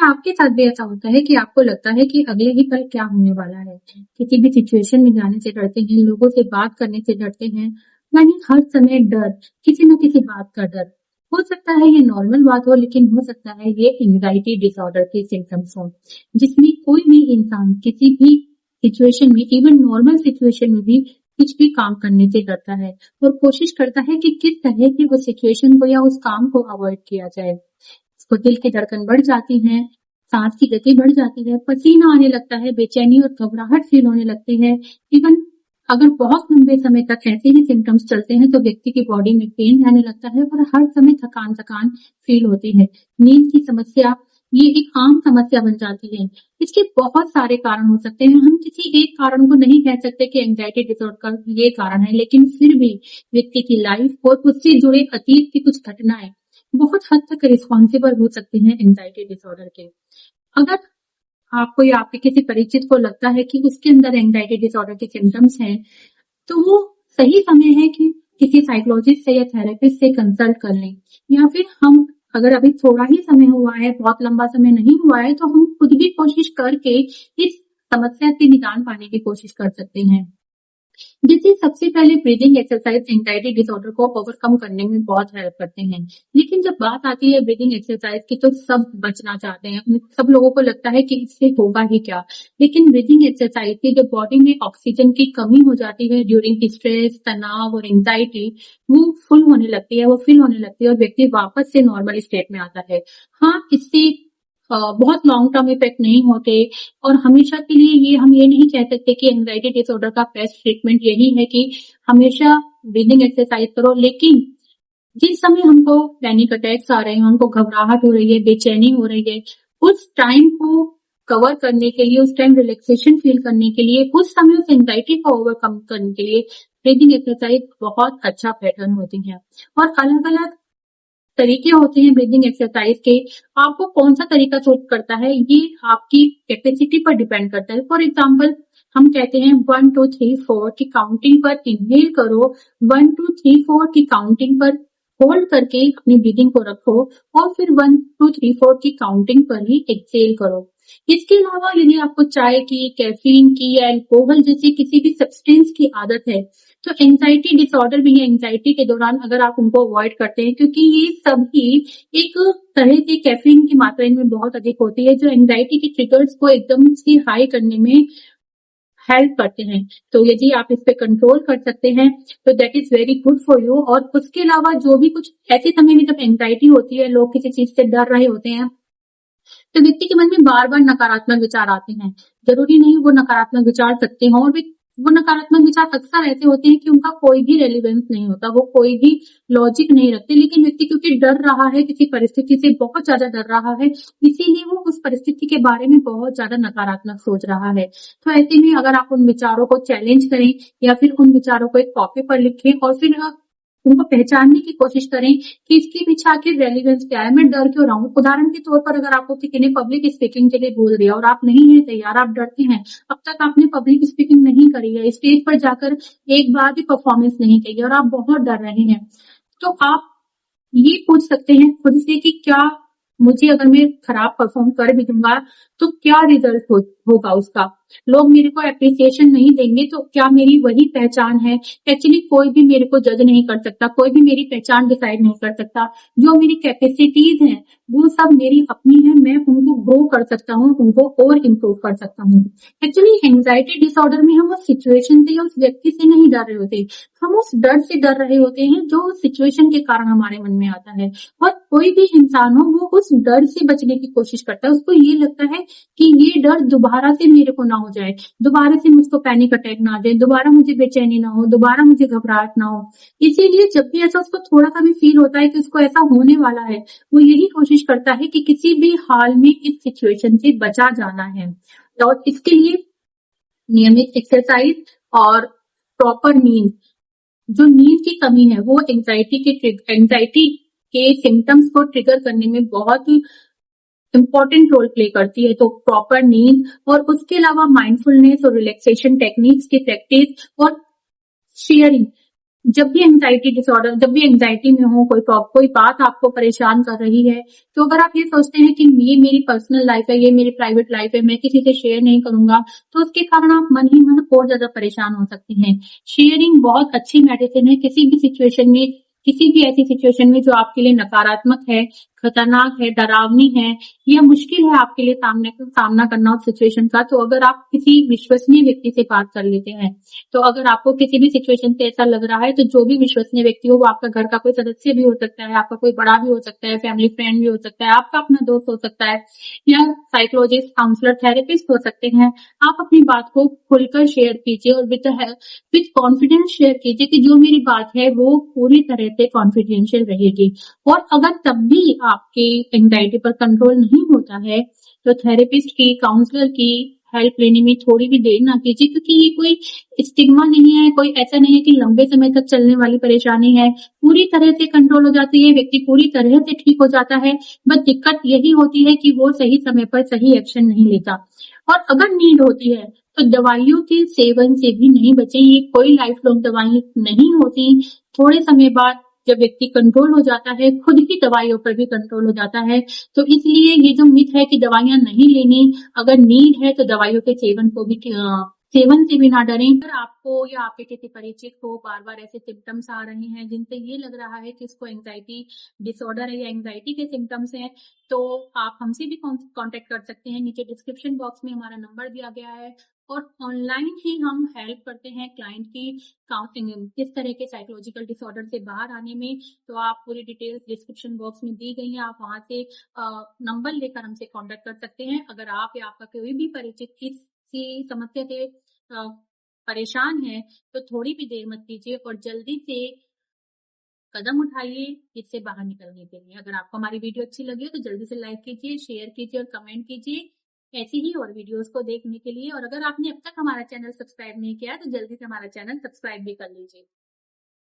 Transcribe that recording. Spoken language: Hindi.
क्या आपके साथ भी ऐसा होता है कि आपको लगता है कि अगले ही पल क्या होने वाला है? किसी भी सिचुएशन में जाने से डरते हैं, लोगों से बात करने से डरते हैं, यानी हर समय डर, किसी न किसी बात का डर। हो सकता है ये नॉर्मल बात हो, लेकिन हो सकता है ये एंग्जाइटी डिसऑर्डर के सिम्टम्स हो, जिसमें कोई भी इंसान किसी भी सिचुएशन में, इवन नॉर्मल सिचुएशन में भी कुछ भी काम करने से डरता है और कोशिश करता है कि किस तरह की उस सिचुएशन को या उस काम को अवॉइड किया जाए। उसको दिल की धड़कन बढ़ जाती है, सांस की गति बढ़ जाती है, पसीना आने लगता है, बेचैनी और घबराहट फील होने लगती है। इवन अगर बहुत लंबे समय तक ऐसे ही सिम्टम्स चलते हैं तो व्यक्ति की बॉडी में पेन रहने लगता है और हर समय थकान थकान फील होती है। नींद की समस्या ये एक आम समस्या बन जाती है। इसके बहुत सारे कारण हो सकते हैं। हम किसी एक कारण को नहीं कह सकते कि एंजाइटी डिसऑर्डर का ये कारण है, लेकिन फिर भी व्यक्ति की लाइफ और उससे जुड़े अतीत की कुछ घटनाएं बहुत हद तक रिस्पॉन्सिबल हो सकती हैं एंजाइटी डिसऑर्डर के। अगर आपको या आपके किसी परिचित को लगता है कि उसके अंदर एंजाइटी डिसऑर्डर के सिम्टम्स हैं, तो वो सही समय है कि किसी साइकोलॉजिस्ट से या थेरेपिस्ट से कंसल्ट कर लें। या फिर हम अगर अभी थोड़ा ही समय हुआ है, बहुत लंबा समय नहीं हुआ है, तो हम खुद भी कोशिश करके इस समस्या से निदान पाने की कोशिश कर सकते हैं। जैसे सबसे पहले ब्रीदिंग एक्सरसाइज एंजाइटी डिसऑर्डर को ओवरकम करने में बहुत हेल्प करते हैं। लेकिन जब बात आती है ब्रीदिंग एक्सरसाइज की तो सब बचना चाहते हैं। सब लोगों को लगता है कि इससे होगा ही क्या। लेकिन ब्रीदिंग एक्सरसाइज से जब बॉडी में ऑक्सीजन की कमी हो जाती है ड्यूरिंग स्ट्रेस, तनाव और एंजाइटी, वो फुल होने लगती है, वो फिल होने लगती है और व्यक्ति वापस से नॉर्मल स्टेट में आता है। हाँ, इससे बहुत लॉन्ग टर्म इफेक्ट नहीं होते और हमेशा के लिए ये हम ये नहीं कह सकते कि एंजाइटी डिसऑर्डर का बेस्ट ट्रीटमेंट यही है कि हमेशा ब्रीदिंग एक्सरसाइज करो। लेकिन जिस समय हमको पैनिक अटैक्स आ रहे हैं, हमको घबराहट हो रही है, बेचैनी हो रही है, उस टाइम को कवर करने के लिए, उस टाइम रिलैक्सेशन फील करने के लिए, उस समय उस एंजाइटी को ओवरकम करने के लिए ब्रीदिंग एक्सरसाइज बहुत अच्छा पैटर्न होती है। और अलग अलग तरीके होते हैं ब्रीदिंग एक्सरसाइज के। आपको कौन सा तरीका सूट करता है ये आपकी कैपेसिटी पर डिपेंड करता है। फॉर एग्जाम्पल, हम कहते हैं 1 2 3 4 की काउंटिंग पर इनहेल करो, 1 2 3 4 की काउंटिंग पर होल्ड करके अपनी ब्रीदिंग को रखो और फिर 1 2 3 4 की काउंटिंग पर ही एक्सेल करो। इसके अलावा यदि आपको चाय की, कैफीन की या अल्कोहल जैसी किसी भी सब्सटेंस की आदत है तो एंजाइटी डिसऑर्डर भी है। एंजाइटी के दौरान अगर आप उनको अवॉइड करते हैं, क्योंकि ये सभी एक तरह की कैफीन की मात्रा इनमें बहुत अधिक होती है जो एंजाइटी के ट्रिगर्स को एकदम से हाई करने में हेल्प करते हैं। तो यदि आप इस पे कंट्रोल कर सकते हैं तो that is very good for you. और उसके अलावा जो भी कुछ ऐसे समय में जब एंजाइटी होती है, लोग किसी चीज से डर रहे होते हैं, तो व्यक्ति के मन में बार बार नकारात्मक विचार आते हैं। जरूरी नहीं वो नकारात्मक विचार सत्य हो, और वो नकारात्मक विचार अक्सर ऐसे होते हैं कि उनका कोई भी रेलिवेंस नहीं होता, वो कोई भी लॉजिक नहीं रखते। लेकिन व्यक्ति क्योंकि डर रहा है, किसी परिस्थिति से बहुत ज्यादा डर रहा है, इसीलिए वो उस परिस्थिति के बारे में बहुत ज्यादा नकारात्मक सोच रहा है। तो ऐसे में अगर आप उन विचारों को चैलेंज करें या फिर उन विचारों को एक कॉपी पर लिखें और फिर उनको पहचानने की कोशिश करें कि इसके पीछे आखिर रेलिवेंस क्या है, मैं डर क्यों रहा हूँ। उदाहरण के तौर पर अगर आपको किसी ने पब्लिक स्पीकिंग के लिए बोल दिया और आप नहीं है तैयार, आप डरते हैं, अब तक आपने पब्लिक स्पीकिंग नहीं करी है, स्टेज पर जाकर एक बार भी परफॉर्मेंस नहीं की है और आप बहुत डर रहे हैं, तो आप ये पूछ सकते हैं खुद से कि क्या मुझे, अगर मैं खराब परफॉर्म कर भी दूंगा तो क्या रिजल्ट होगा उसका, लोग मेरे को एप्रिसिएशन नहीं देंगे तो क्या मेरी वही पहचान है। एक्चुअली कोई भी मेरे को जज नहीं कर सकता, कोई भी मेरी पहचान डिसाइड नहीं कर सकता। जो मेरी कैपेसिटीज हैं वो सब मेरी अपनी है, मैं उनको ग्रो कर सकता हूँ, उनको और इम्प्रूव कर सकता हूँ। एक्चुअली एंजाइटी डिसऑर्डर में हम उस सिचुएशन से या उस व्यक्ति से नहीं डर रहे होते, हम उस डर से डर रहे होते हैं जो सिचुएशन के कारण हमारे मन में आता है। और कोई भी इंसान हो वो उस डर से बचने की कोशिश करता है, उसको ये लगता है कि ये डर दोबारा से मेरे को ना हो जाए, दोबारा से मुझको पैनिक अटैक ना आ जाए, दोबारा मुझे बेचैनी ना हो, दोबारा मुझे घबराहट ना हो। इसीलिए जब भी ऐसा उसको थोड़ा सा भी फील होता है कि उसको ऐसा होने वाला है, वो यही कोशिश करता है कि किसी भी हाल में इस सिचुएशन से बचा जाना है। और इसके लिए नियमित एक्सरसाइज और प्रॉपर नींद, जो नींद की कमी है वो एंजाइटी के सिम्टम्स को ट्रिगर करने में बहुत इंपॉर्टेंट रोल प्ले करती है। तो प्रॉपर नींद और उसके अलावा माइंडफुलनेस और रिलैक्सेशन टेक्निक्स की प्रैक्टिस और शेयरिंग जब भी एंग्जाइटी डिसऑर्डर, जब भी एंग्जाइटी में हो, कोई बात आपको परेशान कर रही है, तो अगर आप ये सोचते हैं कि ये मेरी पर्सनल लाइफ है, ये मेरी प्राइवेट लाइफ है, मैं किसी से शेयर नहीं करूंगा, तो उसके कारण आप मन ही मन और ज्यादा परेशान हो सकती हैं। शेयरिंग बहुत अच्छी मेडिसिन है किसी भी सिचुएशन में, किसी भी ऐसी सिचुएशन में जो आपके लिए नकारात्मक है, खतरनाक है, डरावनी है, या मुश्किल है आपके लिए सामना करना उस सिचुएशन का। तो अगर आप किसी विश्वसनीय व्यक्ति से बात कर लेते हैं, तो अगर आपको किसी भी सिचुएशन से ऐसा लग रहा है, तो जो भी विश्वसनीय व्यक्ति हो, वो आपका घर का कोई सदस्य भी हो सकता है, आपका कोई बड़ा भी हो सकता है, फैमिली फ्रेंड भी हो सकता है, आपका अपना दोस्त हो सकता है, या साइकोलॉजिस्ट, काउंसलर, थेरेपिस्ट हो सकते हैं। आप अपनी बात को खुलकर शेयर कीजिए और विद कॉन्फिडेंस शेयर कीजिए कि जो मेरी बात है वो पूरी तरह से कॉन्फिडेंशियल रहेगी। और अगर तब भी आपकी एंजाइटी पर कंट्रोल नहीं होता है, तो थेरेपिस्ट की, काउंसलर की हेल्प लेने में थोड़ी भी देर ना कीजिए, क्योंकि ये कोई स्टिग्मा नहीं है, कोई ऐसा नहीं है कि लंबे समय तक चलने वाली परेशानी है। पूरी तरह से कंट्रोल हो जाती है, व्यक्ति पूरी तरह से ठीक हो जाता है। बस दिक्कत यही होती है कि वो सही समय पर सही एक्शन नहीं लेता। और अगर नीड होती है, तो दवाइयों के सेवन से भी नहीं बचें। ये कोई लाइफ लॉन्ग दवाई नहीं होती। थोड़े समय बाद जब व्यक्ति कंट्रोल हो जाता है, खुद ही दवाइयों पर भी कंट्रोल हो जाता है। तो इसलिए ये जो मिथ है कि दवाइयां नहीं लेनी, अगर नीड है तो दवाइयों के सेवन से भी ना डरें। अगर आपको या आपके किसी परिचित को बार बार ऐसे सिम्टम्स आ रहे हैं जिनसे ये लग रहा है कि इसको एंजाइटी डिसऑर्डर है या एंजाइटी के सिम्टम्स हैं, तो आप हमसे भी कांटेक्ट कर सकते हैं। नीचे डिस्क्रिप्शन बॉक्स में हमारा नंबर दिया गया है, और ऑनलाइन ही हम हेल्प करते हैं क्लाइंट की काउंसलिंग किस तरह के साइकोलॉजिकल डिसऑर्डर से बाहर आने में। तो आप पूरी डिटेल्स डिस्क्रिप्शन बॉक्स में दी गई हैं, आप वहां से नंबर लेकर हमसे कांटेक्ट कर सकते हैं। अगर आप या आपका कोई भी परिचित किसी समस्या से परेशान है, तो थोड़ी भी देर मत कीजिए और जल्दी से कदम उठाइए इससे बाहर निकलने के लिए। अगर आपको हमारी वीडियो अच्छी लगी हो तो जल्दी से लाइक कीजिए, शेयर कीजिए और कमेंट कीजिए ऐसी ही और वीडियोस को देखने के लिए। और अगर आपने अब तक हमारा चैनल सब्सक्राइब नहीं किया तो जल्दी से हमारा चैनल सब्सक्राइब भी कर लीजिए।